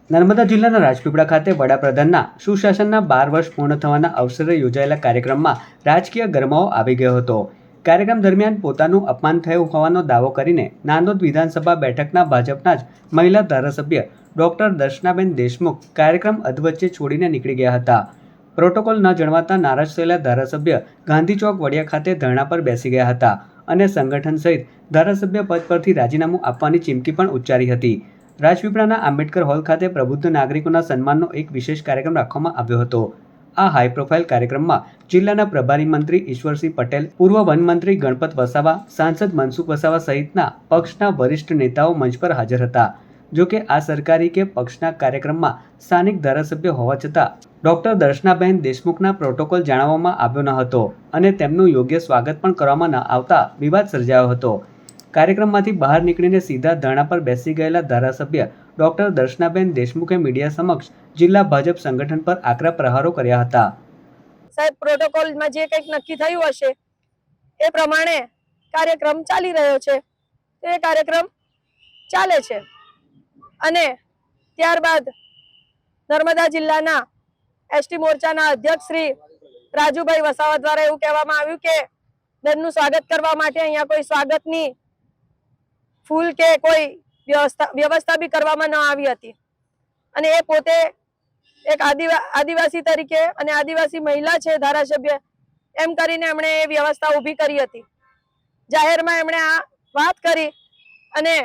નર્મદા જિલ્લાના રાજપીપળા ખાતે વડાપ્રધાનના સુશાસનના 12 વર્ષ પૂર્ણ થવાના અવસરે યોજાયેલા કાર્યક્રમમાં રાજકીય ગરમાવો આવી ગયો હતો. કાર્યક્રમ દરમિયાન પોતાનું અપમાન થયું હોવાનો દાવો કરીને નાંદોદ વિધાનસભા બેઠકના ભાજપના જ મહિલા ધારાસભ્ય ડોક્ટર દર્શનાબેન દેશમુખ કાર્યક્રમ અધવચ્ચે છોડીને નીકળી ગયા હતા. પ્રોટોકોલ ન જળવાતા નારાજ થયેલા ધારાસભ્ય ગાંધી ચોક વડિયા ખાતે ધરણા પર બેસી ગયા હતા અને સંગઠન સહિત ધારાસભ્ય પદ પરથી રાજીનામું આપવાની ચીમકી પણ ઉચ્ચારી હતી. રાજપીપળાના આંબેડકર હોલ ખાતે પ્રબુદ્ધ નાગરિકોના સન્માનનો એક વિશેષ કાર્યક્રમ રાખવામાં આવ્યો હતો. આ હાઈ પ્રોફાઇલ કાર્યક્રમમાં જિલ્લાના પ્રભારી મંત્રી ઈશ્વરસિંહ પટેલ, પૂર્વ વન મંત્રી ગણપત વસાવા, સાંસદ મનસુખ વસાવા સહિતના પક્ષના વરિષ્ઠ નેતાઓ મંચ પર હાજર હતા. જો કે આ સરકારી કે પક્ષના કાર્યક્રમમાં સ્થાનિક ધારાસભ્ય હોવા છતાં ડોક્ટર દર્શનાબેન દેશમુખના પ્રોટોકોલ જાણવવામાં આવ્યો ન હતો અને તેમનું યોગ્ય સ્વાગત પણ કરવામાં ન આવતા વિવાદ સર્જાયો હતો. કાર્યક્રમમાંથી બહાર નીકળીને સીધા ધરણા પર બેસી ગયેલા ધારાસભ્ય ડોક્ટર દર્શનાબેન દેશમુખે મીડિયા સમક્ષ જિલ્લા ભાજપ સંગઠન પર આકરા પ્રહારો કર્યા હતા. સાહેબ, પ્રોટોકોલમાં જે કંઈક નક્કી થયું હશે એ પ્રમાણે કાર્યક્રમ ચાલી રહ્યો છે. એ કાર્યક્રમ ચાલે છે અને ત્યારબાદ નર્મદા જિલ્લાના એસટી મોરચાના અધ્યક્ષ શ્રી રાજુભાઈ વસાવા દ્વારા એવું કહેવામાં આવ્યું કે બેનનું સ્વાગત કરવા માટે અહીંયા કોઈ સ્વાગતની ફૂલ કે કોઈ વ્યવસ્થા બી કરવામાં ન આવી હતી અને એ પોતે એક આદિવાસી તરીકે અને આદિવાસી મહિલા છે ધારાસભ્ય એમ કરીને એમણે એ વ્યવસ્થા ઊભી કરી હતી. જાહેરમાં એમણે આ વાત કરી અને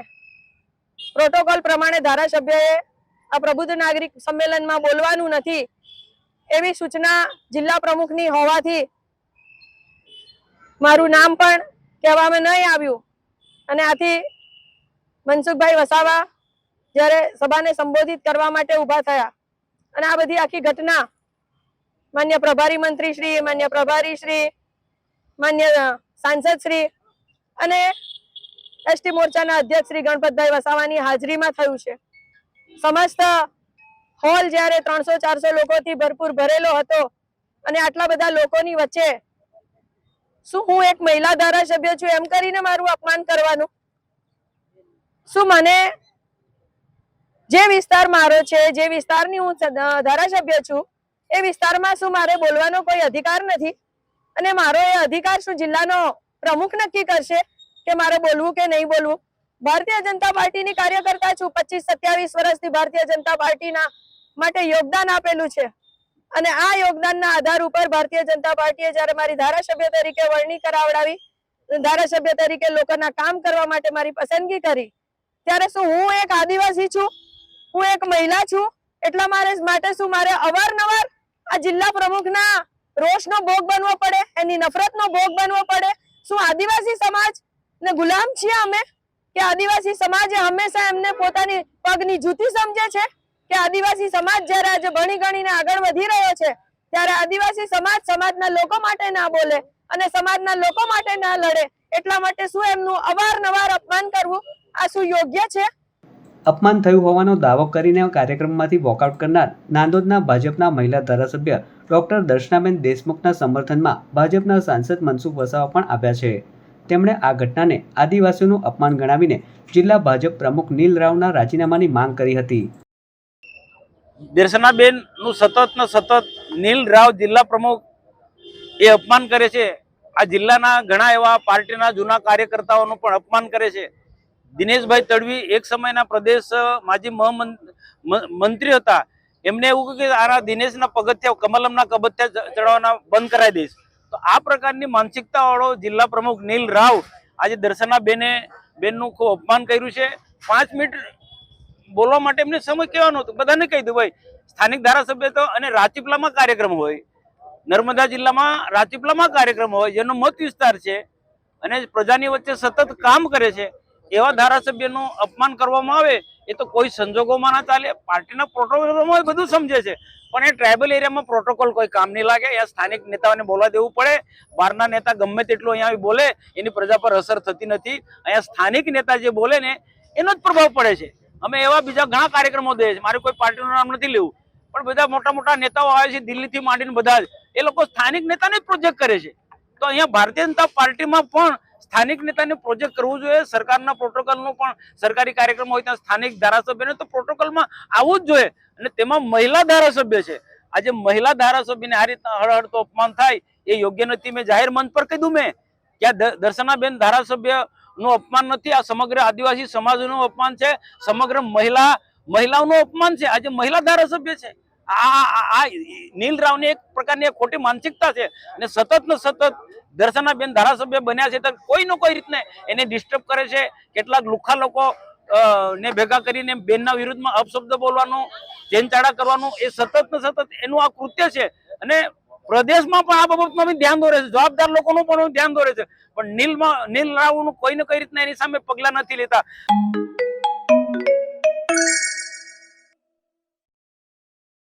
પ્રોટોકોલ પ્રમાણે ધારાસભ્યએ આ પ્રબુદ્ધ નાગરિક સંમેલનમાં બોલવાનું નથી એવી સૂચના જિલ્લા પ્રમુખની હોવાથી મારું નામ પણ કહેવામાં નહીં આવ્યું અને આથી મનસુખભાઈ વસાવા જ્યારે સભાને સંબોધિત કરવા માટે ઊભા થયા અને આ બધી આખી ઘટના માન્ય પ્રભારી મંત્રી શ્રી, માન્ય પ્રભારી શ્રી, માન્ય સાંસદ શ્રી અને એસટી મોરચાના અધ્યક્ષ શ્રી ગણપતભાઈ વસાવાની હાજરીમાં થયું છે. સમસ્ત હોલ જ્યારે 300-400 લોકોથી ભરપૂર ભરેલો હતો અને આટલા બધા લોકોની વચ્ચે શું હું એક મહિલા ધારાસભ્ય છું એમ કરીને મારું અપમાન કરવાનું? શું મને જે વિસ્તાર મારો છે, જે વિસ્તારની હું ધારાસભ્ય છું એ વિસ્તારમાં શું મારે બોલવાનો કોઈ અધિકાર નથી? અને મારો એ અધિકાર શું જિલ્લાનો પ્રમુખ નક્કી કરશે કે મારે બોલવું કે નહીં બોલવું? ભારતીય જનતા પાર્ટીની કાર્યકર્તા છું. 25-27 વર્ષથી ભારતીય જનતા પાર્ટીના માટે યોગદાન આપેલું છે અને આ યોગદાનના આધાર ઉપર ભારતીય જનતા પાર્ટીએ જ્યારે મારી ધારાસભ્ય તરીકે વરણી કરાવડાવી, ધારાસભ્ય તરીકે લોકોના કામ કરવા માટે મારી પસંદગી કરી, ત્યારે શું હું એક આદિવાસી છું, હું એક મહિલા છું એટલા માટે શું મારે અવારનવાર આ જિલ્લા પ્રમુખના રોષનો ભોગ બનવો પડે, એની નફરતનો ભોગ બનવો પડે? શું આદિવાસી સમાજ ને ગુલામ છીએ અમે કે આદિવાસી સમાજે હંમેશા એમને પોતાની પગની જૂતી સમજે છે કે આદિવાસી સમાજ જ્યારે આજે ભણી ગણીને આગળ વધી રહ્યો છે ત્યારે આદિવાસી સમાજ સમાજના લોકો માટે ના બોલે અને સમાજના લોકો માટે ના લડે એટલા માટે શું એમનું અવારનવાર અપમાન કરવું આ શું યોગ્ય છે? અપમાન થયું હોવાનો દાવો કરીને કાર્યક્રમમાંથી વોકઆઉટ કરનાર નાંદોદના ભાજપના મહિલા ધારાસભ્ય ડોક્ટર દર્શનાબેન દેશમુખના સમર્થનમાં ભાજપના સાંસદ મનસુખ વસાવા પણ આવ્યા છે. તેમણે આ ઘટનાને આદિવાસીઓનું અપમાન ગણાવીને જિલ્લા ભાજપ પ્રમુખ નીલ રાવના રાજીનામાની માંગ કરી હતી. દર્શનાબેનનું સતત નીલ રાવ જિલ્લા પ્રમુખ એ અપમાન કરે છે. આ જિલ્લાના ઘણા એવા પાર્ટીના જૂના કાર્યકર્તાઓનું પણ અપમાન કરે છે. દિનેશભાઈ તડવી એક સમયના પ્રદેશ માજી મંત્રી હતા. એમને એવું કહ્યું કે આના દિનેશના પગથિયા કમલમના પગથિયા ચડાવવાના બંધ કરાવી દઈશ. તો આ પ્રકારની માનસિકતા વાળો જિલ્લા પ્રમુખ નીલ રાવ આજે દર્શનાબેનનું ખૂબ અપમાન કર્યું છે. 5 મિનિટ બોલવા માટે એમને સમય કહેવાનો હતો. બધાને કહી દઉં ભાઈ, સ્થાનિક ધારાસભ્ય તો અને રાજપીપળામાં કાર્યક્રમ હોય, નર્મદા જિલ્લામાં રાજપીપળામાં કાર્યક્રમ હોય જેનો મત વિસ્તાર છે અને પ્રજાની વચ્ચે સતત કામ કરે છે, એવા ધારાસભ્યનું અપમાન કરવામાં આવે એ તો કોઈ સંજોગોમાં ના ચાલે. પાર્ટીના પ્રોટોકોલમાં બધું સમજે છે પણ એ ટ્રાઇબલ એરિયામાં પ્રોટોકોલ કોઈ કામ નહીં લાગે. અહીંયા સ્થાનિક નેતાઓને બોલવા દેવું પડે. બહારના નેતા ગમે તેટલું અહીંયા બોલે એની પ્રજા પર અસર થતી નથી. અહીંયા સ્થાનિક નેતા જે બોલે ને એનો જ પ્રભાવ પડે છે. અમે એવા બીજા ઘણા કાર્યક્રમો દઈએ છીએ, મારે કોઈ પાર્ટીનું નામ નથી લેવું, પણ બધા મોટા મોટા નેતાઓ આવે છે દિલ્હીથી માંડીને બધા જ એ લોકો સ્થાનિક નેતાને જ પ્રોજેક્ટ કરે છે. તો અહીંયા ભારતીય જનતા પાર્ટીમાં પણ સ્થાનિક નેતાને પ્રોજેક્ટ કરવું જોઈએ. સરકારના પ્રોટોકોલનું પણ સરકારી કાર્યક્રમ હોય ત્યાં સ્થાનિક ધારાસભ્યને તો પ્રોટોકોલમાં આવવું જ જોઈએ. અને તેમાં મહિલા ધારાસભ્ય છે. આજે મહિલા ધારાસભ્યને આ રીતના હળહળતું અપમાન થાય એ યોગ્ય નથી. મેં જાહેર મંચ પર કીધું મેં કે આ દર્શનાબેન ધારાસભ્ય નું અપમાન નથી, આ સમગ્ર આદિવાસી સમાજનું અપમાન છે, સમગ્ર મહિલાઓનું અપમાન છે. આજે મહિલા ધારાસભ્ય છે. આ નીલ રાવની એક પ્રકારની એક ખોટી માનસિકતા છે અને સતત ને સતત દર્શનાબેન ધારાસભ્ય બન્યા છે તો કોઈ ને કોઈ રીતને એને ડિસ્ટર્બ કરે છે. કેટલાક લુખ્ખા લોકો ને ભેગા કરીને બેનના વિરુદ્ધમાં અપશબ્દ બોલવાનું, ચેનચાળા કરવાનું, એ સતત ને સતત એનું આ કૃત્ય છે. અને પ્રદેશમાં પણ આ બાબતમાં બી ધ્યાન દોરે છે, જવાબદાર લોકોનું પણ ધ્યાન દોરે છે, પણ નીલ રાવનું કોઈ ને કઈ રીતના એની સામે પગલા નથી લેતા.